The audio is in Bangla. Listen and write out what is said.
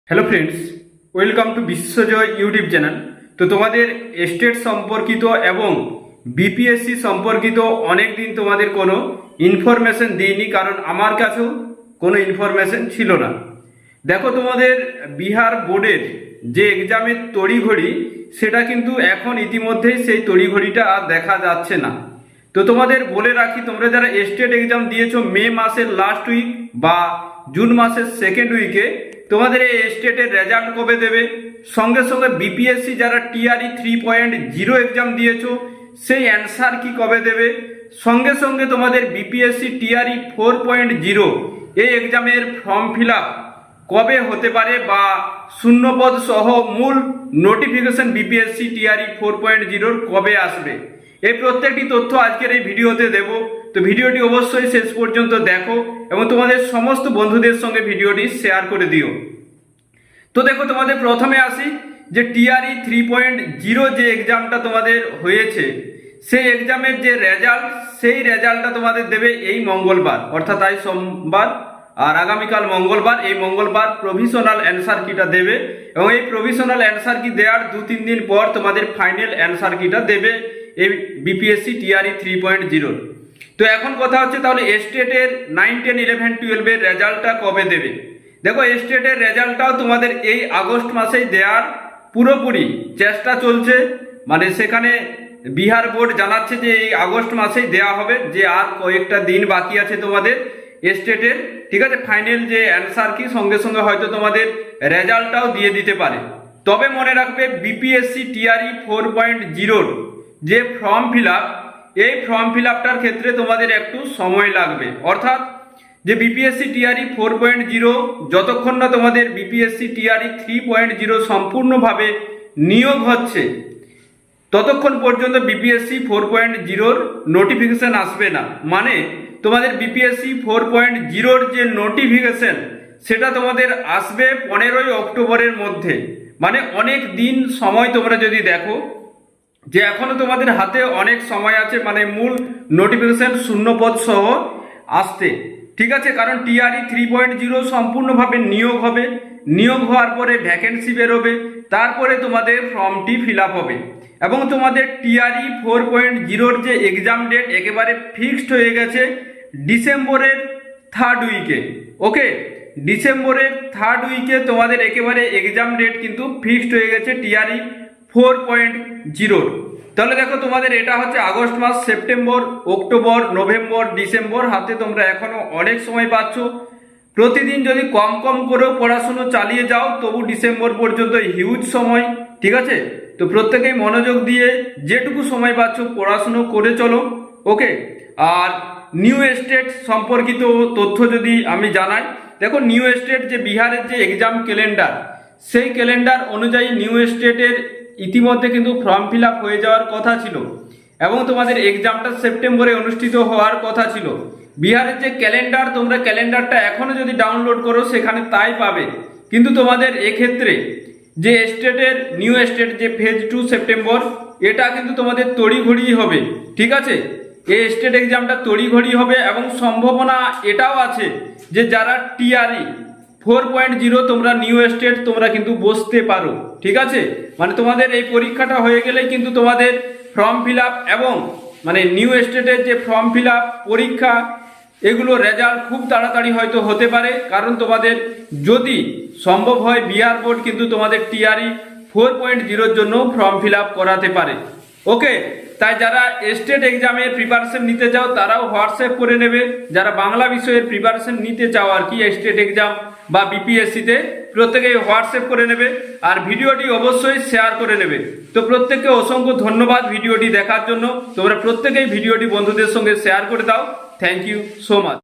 Hello friends, welcome to Bishwajoy YouTube channel. তো তোমাদের স্টেট সম্পর্কিত এবং বিপিএসসি সম্পর্কিত অনেক দিন তোমাদের কোনো ইনফরমেশন দিইনি, কারণ আমার কাছেও কোনো ইনফরমেশন ছিল না। দেখো, তোমাদের বিহার বোর্ডের যে এক্সামের তড়িঘড়ি, সেটা কিন্তু এখন ইতিমধ্যেই সেই তড়িঘড়িটা আর দেখা যাচ্ছে না। তো তোমাদের বলে রাখি, তোমরা যারা স্টেট এক্সাম দিয়েছো মে মাসের লাস্ট উইক বা জুন মাসের সেকেন্ড উইকে, তোমাদের এই স্টেটের রেজাল্ট কবে দেবে, সঙ্গে সঙ্গে বিপিএসসি যারা টিআরই 3.0 এক্সাম দিয়েছো সেই অ্যান্সার কি কবে দেবে, সঙ্গে সঙ্গে তোমাদের বিপিএসসি টিআরই 4.0 এই এক্সামের ফর্ম ফিল আপ কবে হতে পারে বা শূন্যপদ সহ মূল নোটিফিকেশন বিপিএসসি টিআরই 4.0 কবে আসবে, এই প্রত্যেকটি তথ্য আজকের এই ভিডিওতে দেব। তো ভিডিওটি অবশ্যই শেষ পর্যন্ত দেখো এবং তোমাদের সমস্ত বন্ধুদের সঙ্গে ভিডিওটি শেয়ার করে দিও। তো দেখো, তোমাদের প্রথমে আসি যে টিআরই 3.0 যে এক্সামটা তোমাদের হয়েছে, সেই এক্সামের যে রেজাল্ট, সেই রেজাল্টটা তোমাদের দেবে এই মঙ্গলবার, অর্থাৎ আজ সোমবার আর আগামীকাল মঙ্গলবার। এই মঙ্গলবার প্রভিশনাল অ্যান্সার কিটা দেবে এবং এই প্রভিশনাল অ্যান্সার কি দেওয়ার 2-3 দিন পর তোমাদের ফাইনাল অ্যান্সার কিটা দেবে এই বিপিএসসি টিআরই 3.0। তো এখন কথা হচ্ছে, তাহলে স্টেটের 9, 10, 11, 12 এর রেজাল্টটা কবে দেবে। দেখো, স্টেটের রেজাল্টটাও তোমাদের এই আগস্ট মাসেই দেওয়ার পুরোপুরি চেষ্টা চলছে, মানে সেখানে বিহার বোর্ড জানাচ্ছে যে এই আগস্ট মাসেই দেওয়া হবে, যে আর কয়েকটা দিন বাকি আছে তোমাদের স্টেটের, ঠিক আছে। ফাইনাল যে অ্যান্সার কি সঙ্গে সঙ্গে হয়তো তোমাদের রেজাল্টটাও দিয়ে দিতে পারে। তবে মনে রাখবে, বিপিএসসি টিআরই 4.0 যে ফর্ম ফিল আপ, এই ফর্ম ফিল আপটার ক্ষেত্রে তোমাদের একটু সময় লাগবে। অর্থাৎ যে বিপিএসসি টিআরই 4.0 যতক্ষণ না তোমাদের বিপিএসসি টিআরই 3.0 সম্পূর্ণভাবে নিয়োগ হচ্ছে, ততক্ষণ পর্যন্ত বিপিএসসি 4.0 নোটিফিকেশন আসবে না। মানে তোমাদের বিপিএসসি 4.0 যে নোটিফিকেশন, সেটা তোমাদের আসবে 15ই অক্টোবরের মধ্যে। মানে অনেক দিন সময়, তোমরা যদি দেখো যে এখনো তোমাদের হাতে অনেক সময় আছে, মানে মূল নোটিফিকেশন শূন্যপদ সহ আসতে, ঠিক আছে। কারণ টিআরই 3.0 সম্পূর্ণভাবে নিয়োগ হবে, নিয়োগ হওয়ার পরে ভ্যাকেন্সি বেরোবে, তারপরে তোমাদের ফর্মটি ফিল আপ হবে এবং তোমাদের টিআরই 4.0 যে এক্সাম ডেট একেবারে ফিক্সড হয়ে গেছে ডিসেম্বরের 3rd উইকে। ওকে, ডিসেম্বরের 3rd উইকে তোমাদের একেবারে এক্সাম ডেট কিন্তু ফিক্সড হয়ে গেছে টিআরই 4.0। তাহলে দেখো, তোমাদের এটা হচ্ছে আগস্ট মাস, সেপ্টেম্বর, অক্টোবর, নভেম্বর, ডিসেম্বর, হাতে তোমরা এখনো অনেক সময় পাচ্ছ। প্রতিদিন যদি কম কম করেও পড়াশুনো চালিয়ে যাও, তবু ডিসেম্বর পর্যন্ত হিউজ সময়, ঠিক আছে। তো প্রত্যেকেই মনোযোগ দিয়ে যেটুকু সময় পাচ্ছ পড়াশুনো করে চলো। ওকে, আর নিউ স্টেট সম্পর্কিত তথ্য যদি আমি জানাই, দেখো নিউ স্টেট যে বিহারের যে এক্সাম ক্যালেন্ডার, সেই ক্যালেন্ডার অনুযায়ী নিউ স্টেটের ইতিমধ্যে কিন্তু ফর্ম ফিল আপ হয়ে যাওয়ার কথা ছিল এবং তোমাদের এক্সামটা সেপ্টেম্বরে অনুষ্ঠিত হওয়ার কথা ছিল। বিহারের যে ক্যালেন্ডার, তোমরা ক্যালেন্ডারটা এখনো যদি ডাউনলোড করো সেখানে তাই পাবে, কিন্তু তোমাদের এক্ষেত্রে যে স্টেটের নিউ স্টেট যে ফেজ 2 সেপ্টেম্বর, এটা কিন্তু তোমাদের তড়িঘড়ি হবে, ঠিক আছে। এই স্টেট এক্সামটা তড়িঘড়ি হবে এবং সম্ভাবনা এটাও আছে যে যারা টিআরই 4.0 তোমরা নিউ স্টেট তোমরা কিন্তু বসতে পারো, ঠিক আছে। মানে তোমাদের এই পরীক্ষাটা হয়ে গেলেই কিন্তু তোমাদের ফর্ম ফিল আপ এবং মানে নিউ স্টেটের যে ফর্ম ফিল আপ পরীক্ষা, এগুলো রেজাল্ট খুব তাড়াতাড়ি হয়তো হতে পারে। কারণ তোমাদের যদি সম্ভব হয়, বিহার বোর্ড কিন্তু তোমাদের টিআরই 4.0 জন্য ফর্ম ফিল আপ করাতে পারে। ওকে, তাই যারা স্টেট এক্সামের প্রিপারেশন নিতে চাও তারাও হোয়াটসঅ্যাপ করে নেবে। যারা বাংলা বিষয়ের প্রিপারেশন নিতে চাও আর কি স্টেট এক্সাম বা বিপিএসসিতে, প্রত্যেকেই হোয়াটসঅ্যাপ করে নেবে আর ভিডিওটি অবশ্যই শেয়ার করে নেবে। তো প্রত্যেককে অসংখ্য ধন্যবাদ ভিডিওটি দেখার জন্য। তোমরা প্রত্যেকেই ভিডিওটি বন্ধুদের সঙ্গে শেয়ার করে দাও। Thank you so much.